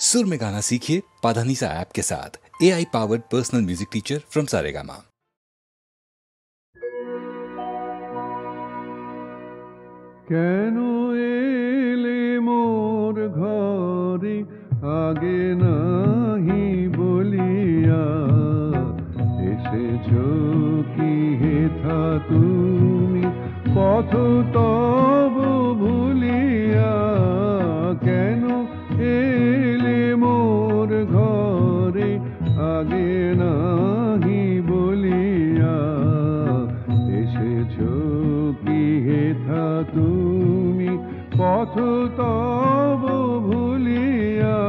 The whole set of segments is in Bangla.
सुर में गाना सीखिए पाधानीसा ऐप के साथ। AI powered personal music teacher from Saregama. কেন এলে মোর ঘরে আগে নাহি বলিয়া, এসেছো কি হেথা তুমি পথ তব ভুলিয়া। কেন এলে মোর ঘরে আগে নাহি বলিয়া, এসেছো কি হেথা তুমি পথ তব ভুলিয়া।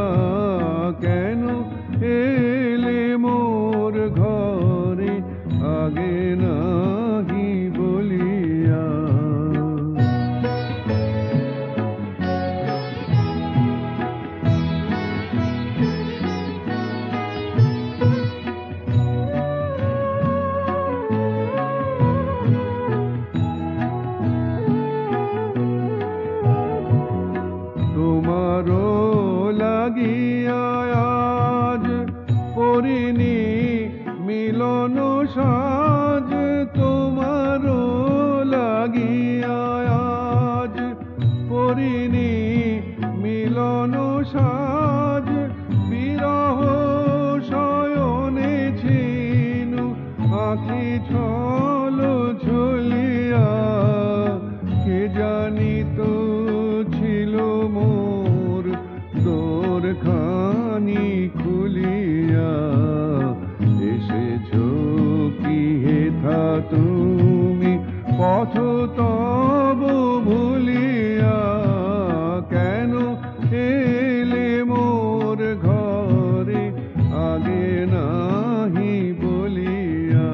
কেন এলে মোর ঘরে আগে নাহি বলিয়া। তোমারও লাগিয়া আজ পরিনি মিলন সাজ, তোমারও লাগিয়া আজ পরিনি মিলন সাজ। বিরহ শয়নে ছিনু আঁখি ছল ঝুলিয়া, কে জানিত ছিল মোর দোর খানি খুলিয়া। এসেছো কি হেথা তুমি পথ তব ভুলিয়া। কেন এলে মোর ঘরে আগে নাহি বলিয়া।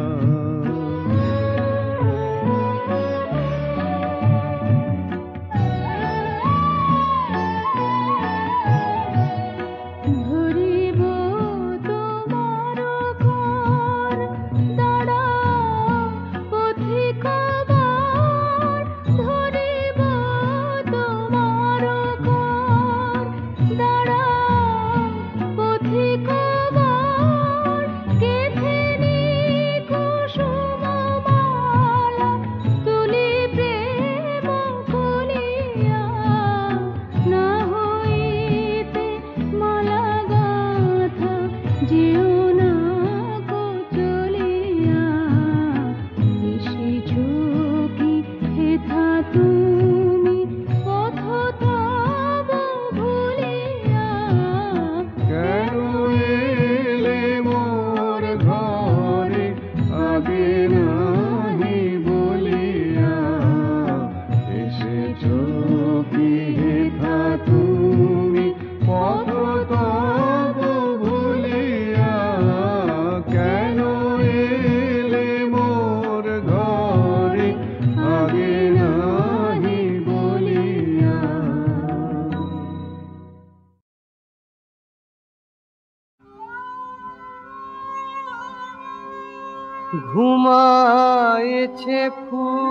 ঘুমায়েছে ফুল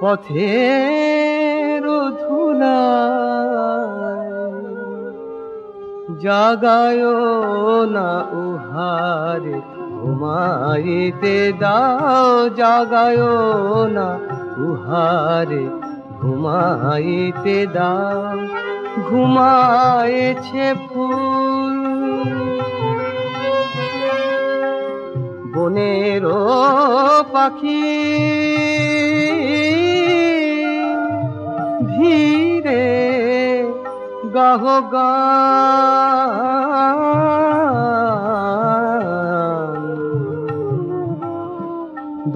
পথের ধুলায়, জাগায় না উহারে ঘুমাইতে দাও। জাগায় না উহারে ঘুমাইতে দাও। ঘুমায়েছে ফুল বনের পাখি ধীরে গাহ গান।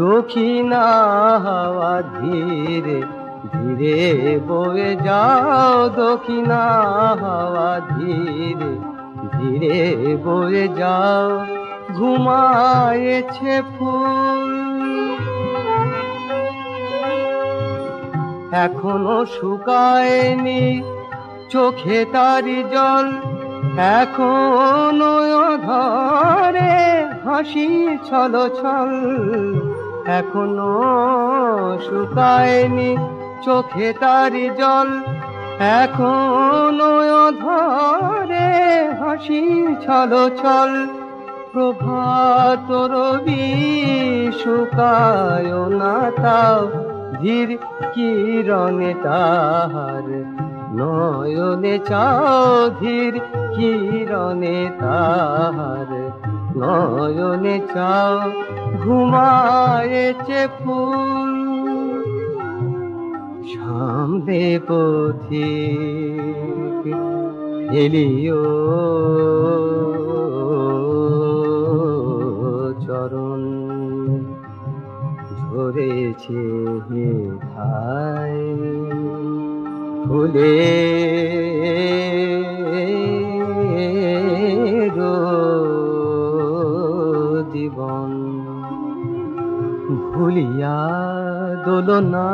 দক্ষিণা হাওয়া ধীরে ধীরে বয়ে যাও। দক্ষিণা হাওয়া ধীরে ধীরে বয়ে যাও। ঘুমায়েছে ফুল এখনো শুকায়নি চোখে তারি জল। এখনো ধরে হাসি ছল ছল। এখনো শুকায়নি চোখে তারি জল, এখনো ধরে হাসি ছলো ছল। প্রভাত রবি শুকায় না তাও, ধীর কিরণে তাহার নয়নে চাও, ধীর কিরণে তাহার নয়নে চাও। ঘুমায়েছে ফুল সামনে পথিক ফেলিও চরণ, ঝরেছে হেথায় ফুলে জীবন। ভুলিয়া দোলনা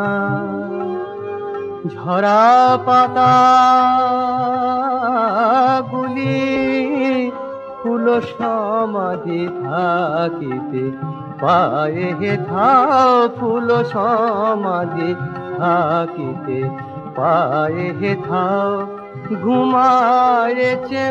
ঝরা পাতা গুলি, ফুল সমাধি থাকিতে পায়ে হেথাও, ফুল সমাধি থাকিতে পায়ে হেথাও। ঘুমায়েছে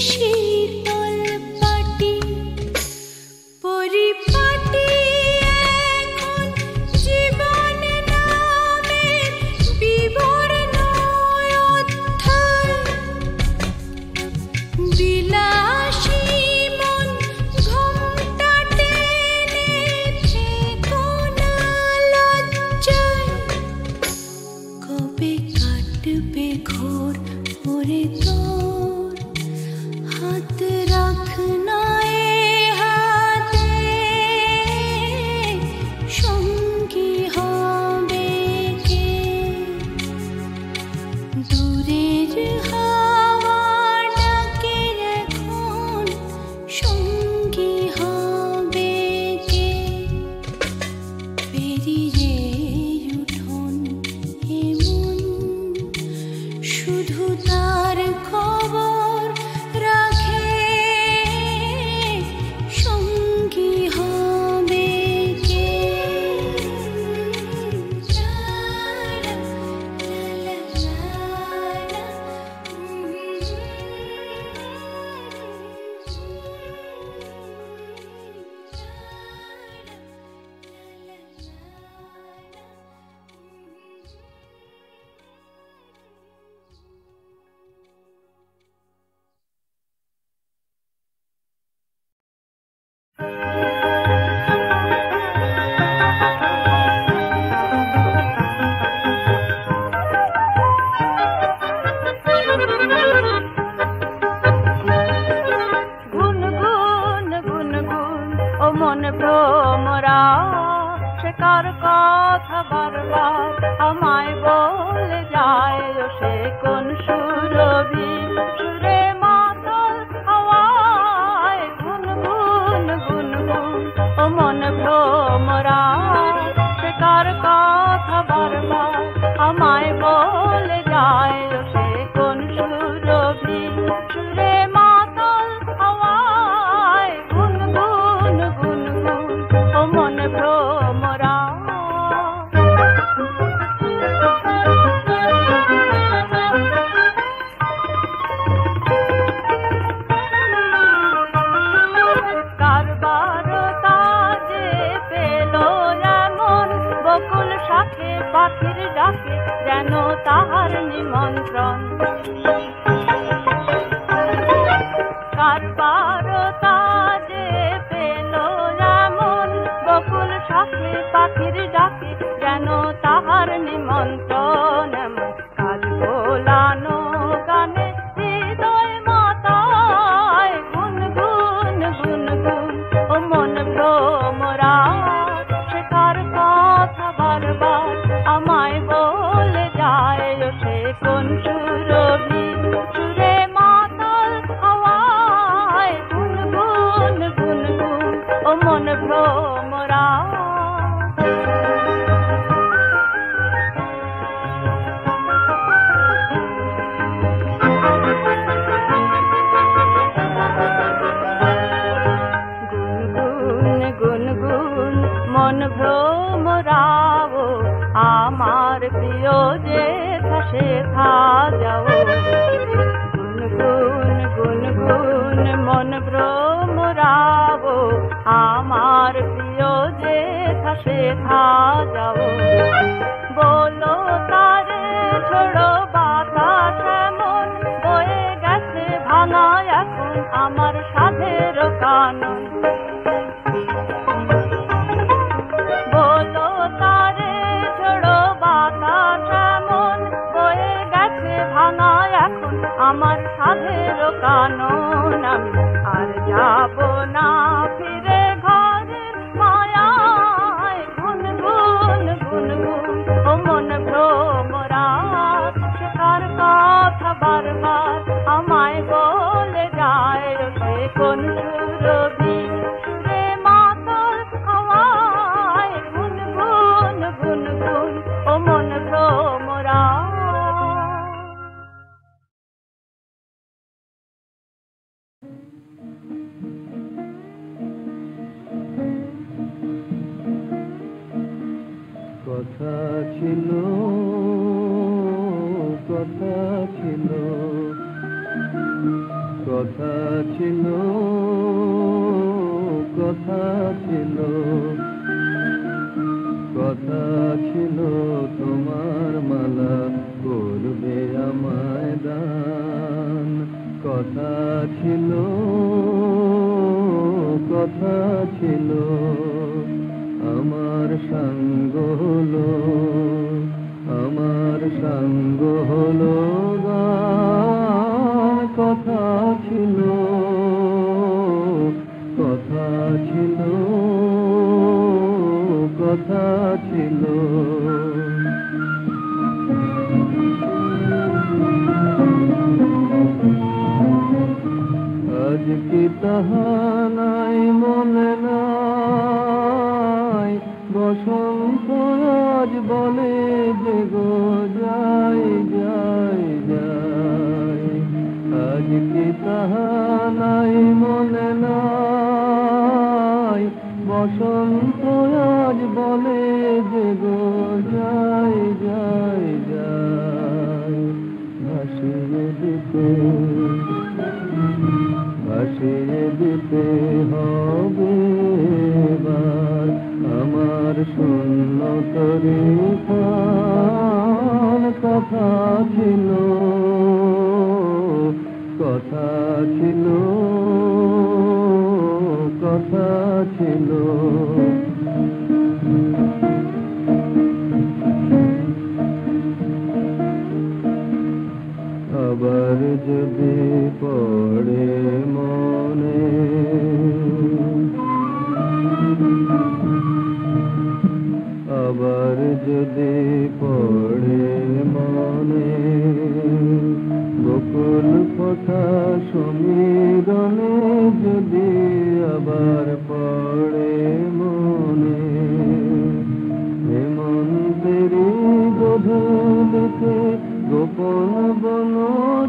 শীতল পাটি পরিপাটি এখন জীবন নামের বিবর্ণ অধ্যায় বিলাসী মন ঘোমটা টেনে থেকো না লজ্জায় কবে কাটবে ঘোর ওরে তোর হাত রাখ না এ হাতে সঙ্গী হবে কে দূরের হাওয়া ডাকে এখন সঙ্গী হবে কে পেরিয়ে উঠোন এমন শুধু তার খবর রাখে সঙ্গী হবে কে গুনগুন গুনগুন ও মন ভ্রমরা সে কার কথা বারবার আমায় বলে যায় ও সে কোন সুরভি সুরে মাতাল হাওয়ায় গুনগুন গুনগুন ও মন ভ্রমরা সে কার কথা বারবার আমায় বলে যায় ও সে কোন সুরভি সুরে মাতাল হাওয়ায় গুনগুন গুনগুন ও মন ভ্রমরা কারবার তাজে পেল এমন বকুল শাখে পাখির ডাকে যেন তাহার নিমন্ত্রণ কারবার তাজে পেল এমন বকুল শাখে পাখির ডাকে যেন তাহার নিমন্ত্রণ এমন কাজ ভোলানো গানে হৃদয় মাতায় গুনগুন গুনগুন ও মন ভ্রমরা সে কার কথা বারবার আমায় বলে যায় ও সে কোন সুরভি সুরে মাতাল হাওয়ায় গুনগুন গুনগুন ও মন ভ্রমরা গুনগুন গুনগুন মন ভ্রমরাও আমার প্রিয় যে শেখা যাও গুনগুন গুনগুন মন ভ্রমরাও আমার প্রিয় যে শেখা যাও বলো তারে ছোড়ো বাতাস এমন বয়ে গেছে ভাঙা এখন আমার সাধের কানন বলো তারে ছোড়ো বাতাস এমন বয়ে গেছে ভাঙা এখন আমার সাধের কানন আমি আর যাব না ফিরে ঘরের মায়ায় গুনগুন গুনগুন ও মন ভ্রমরা সে কার কথা বারবার আমায় বলে যায় সে কোন সুরভি সুরে মাতাল হাওয়ায় গুনগুন গুনগুন ও মন ভ্রমরা কথা ছিল কথা ছিল কথা ছিল কথা ছিল কথা ছিল তোমার মালা করবে আমায় দান কথা ছিল কথা ছিল আমার সঙ্গ হলো আমার সঙ্গ হলো গান কথা ছিল কথা ছিল কথা ছিল আজ কি তাহা নাই মনে নাই বসন্ত আজ বলে যে গো যাই যাই যাই আজ কি তাহা নাই মনে নাই বসন্ত আজ বলে যে গো যাই যাই যাই ভাসিয়ে দিতে ভাসিয়ে দিতে হবে এবার আমার শূন্য তরি কথা ছিল কথা ছিল কথা ছিল আবার যদি পড়ে মনে আবার যদি পড়ে মনে বকুল কথা সমীরণে যদি আবার পড়ে মনে হেমন্তেরি গধূলিতে গোপন বন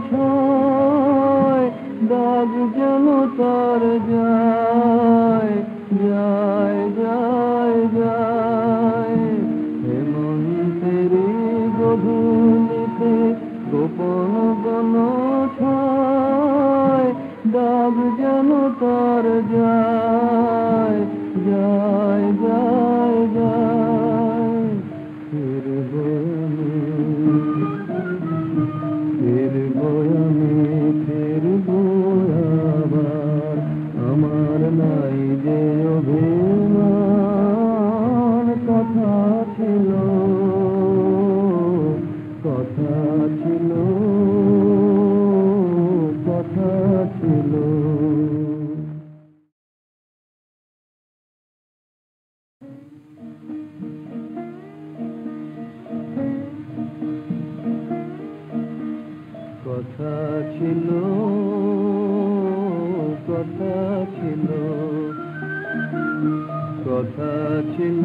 ছয় দাগ যেন তার যায় যায় যায় যায় হেমন্তেরি গধূলিতে গোপন বন ছয় দাগ যেন তার যায় যায় যায় যায় ফিরবো আমি ফিরবো আবার আমার নাই যে অভিমান কথা ছিল কথা ছিল কথা ছিল কথা ছিল কথা ছিল কথা ছিল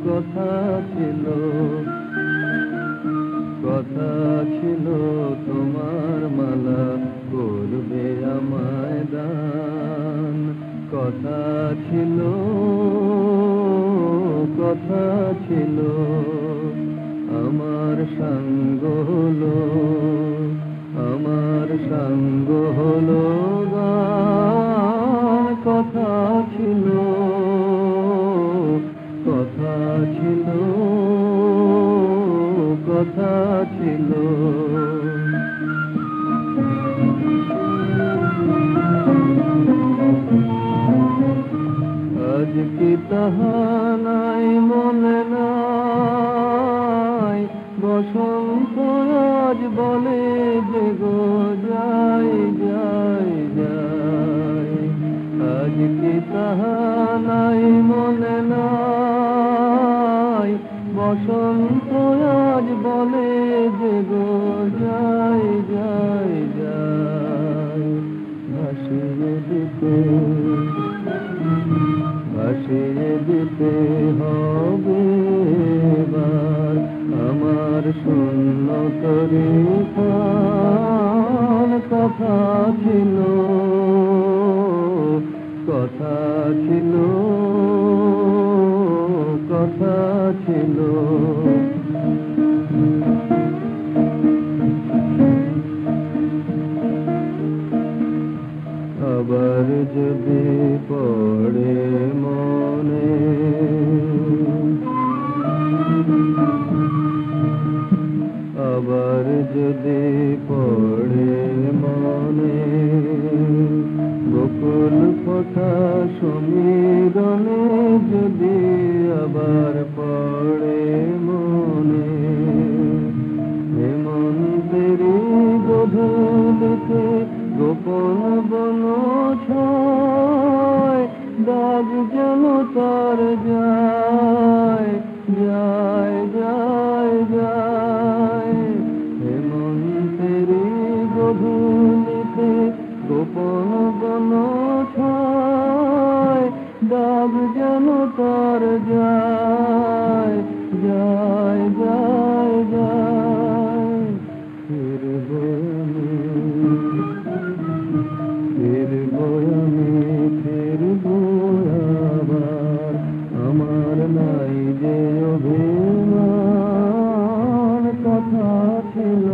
কথা ছিল কথা ছিল তোমার মালা করবে আমায় দান কথা ছিল কথা ছিল আমার সঙ্গ হলো আমার সঙ্গ হলো গান কথা ছিল কথা ছিল কথা ছিল আজ কি তাহা নাই মনে নাই বসন্ত আজ বলে যে গো যাই যাই যাই আজ কি তাহা নাই মনে নাই বসন্ত আজ বলে যে গো যাই যাই যাই ভাসিয়ে দিতে ভাসিয়ে দিতে হবে এবার আমার শূন্য তরি কথা ছিল কথা ছিল কথা ছিল আবার যদি পড়ে মনে আবার যদি পড়ে মনে গোকুল কথা সমীরণে যদি আবার পড়ে মনে হেমন্তেরি গধূলিতে গোপন বন ছয় দাগ যেন তার যায় যায় যায় যায় হেমন্তেরি গধূলিতে গোপন বন ছয় দাগ যেন তার যায় যায় যায় যায় ফিরবো আমি ফিরবো আবার আমার নাই যে অভিমান কথা ছিল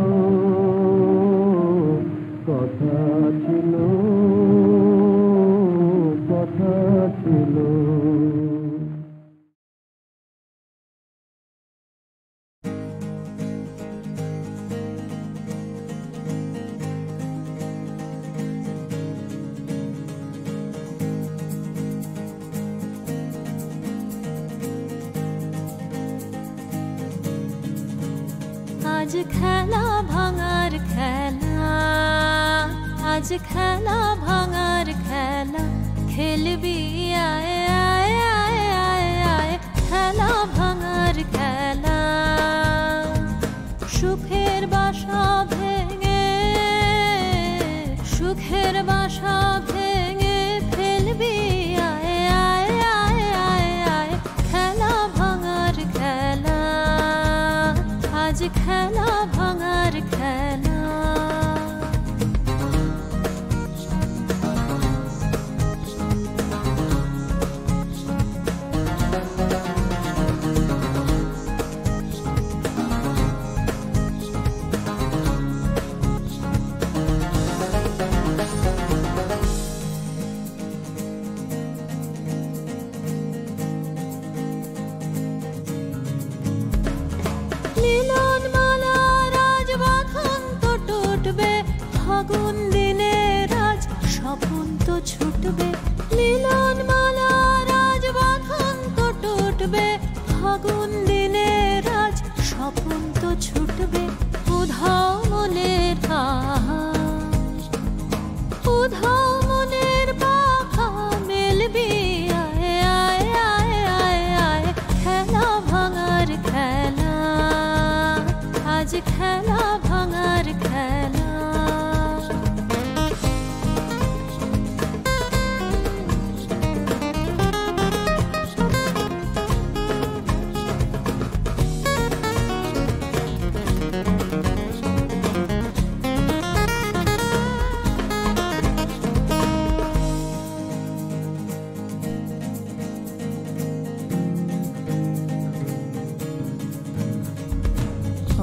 কথা ছিল কথা ছিল আজ খেলা ভাঙার খেলা আজ খেলা ভাঙার খেলা খেলবি আয় আয় আয় আয় আয় খেলা ভাঙার খেলা সুখের বাসা ভেঙে সুখের বাসা ভেঙে ফেলবি আয় আয় আয় আয় আয় খেলা ভাঙার খেলা আজ খেলা ভাঙার খেলা ফাগুন দিনে রাজ স্বপন তো ছুটবে মিলন মালা রাজ বাঁধন তো টুটবে ফাগুন দিনে রাজ স্বপন তো ছুটবে উধাও মনের উধাও মনের পাখা মেলবি আয় আয় আয় আয় আয় খেলা ভাঙার খেলা আজ খেলা ভাঙার খেলা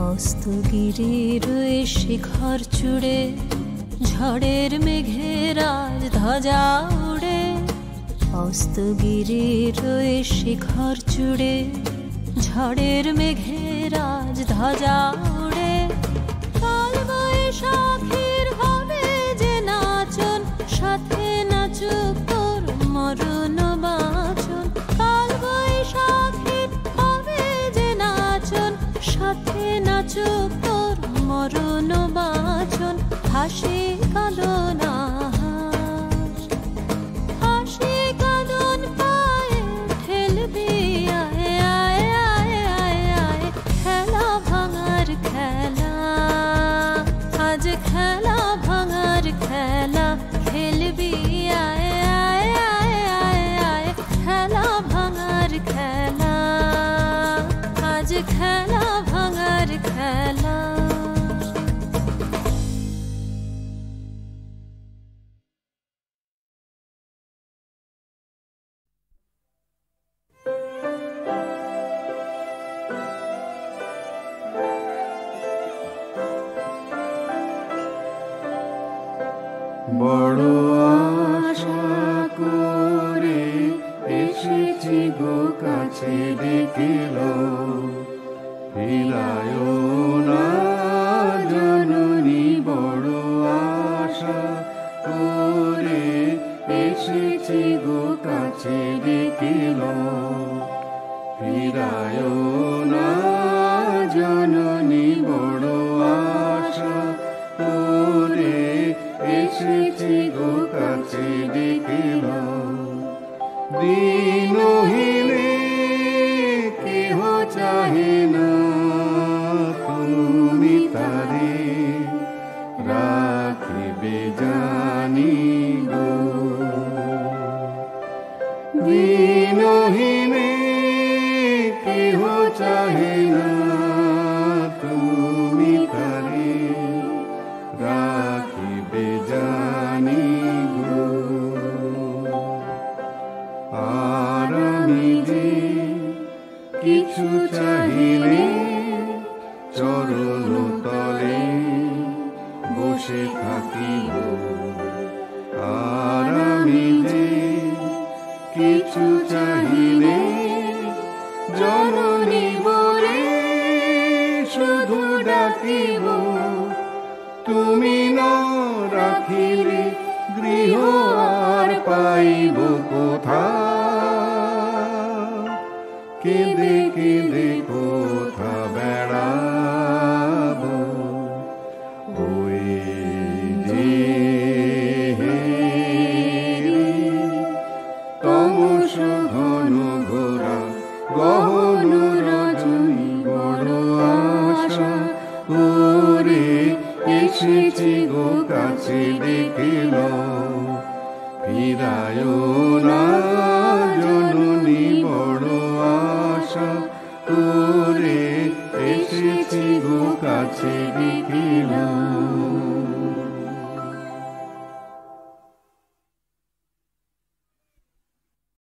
অস্তগিরির ওই শিখর চূড়ে ঝড়ের মেঘের আজ ধ্বজা উড়ে অস্তগিরির ওই শিখর চূড়ে ঝড়ের মেঘের আজ ধ্বজা উড়ে কাল বৈশাখীর হবে যে নাচন সাথে নাচুক তোর মরণ বাঁচন কাল বৈশাখীর হবে যে নাচন সাথে নাচুক তোর মরণ বাঁচন হাসি কাঁদনা হাসি কাঁদন পায়ে ঠেলবি আয় আয় আয় আয় আয় খেলা ভাঙার খেলা আজ খেলা ভাঙার খেলা খেলবি আয় আয় আয় আয় আয় খেলা ভাঙার খেলা আজ খেলা ভাঙার খেলা বড় আশা করে এসেছি গো কাছে ডেকেল ফিরায় না জননী বড় আশা করে এসেছি গো কাছে ডেকেল ফিরায় না জননী বড় আশা করে এসেছি গো কাছে ডেকেল দিনহীনে কেহ চাহে না তুমি তারে রাখিবে জানি গো দিনহীনে কেহ চাহে না তুমি তারে রাখিবে জানি গো আর আমি যে কিছু চাহিলে চরণ তলে বসে থাকিব আর আমি যে কিছু চাহিলে জননী বলে শুধু ডাকিব তুমি ন রাখিলে গৃহ আর পাইব কোথা কেঁদে কেঁদে কোথা বেড়াব ওই যে তমস ঘন ঘোরা গহন রজনী বড় আশা করে এসেছি গো কাছে ডেকেল ফিরায় না জননী বড় আশা করে এসেছি গো কাছে ডেকেল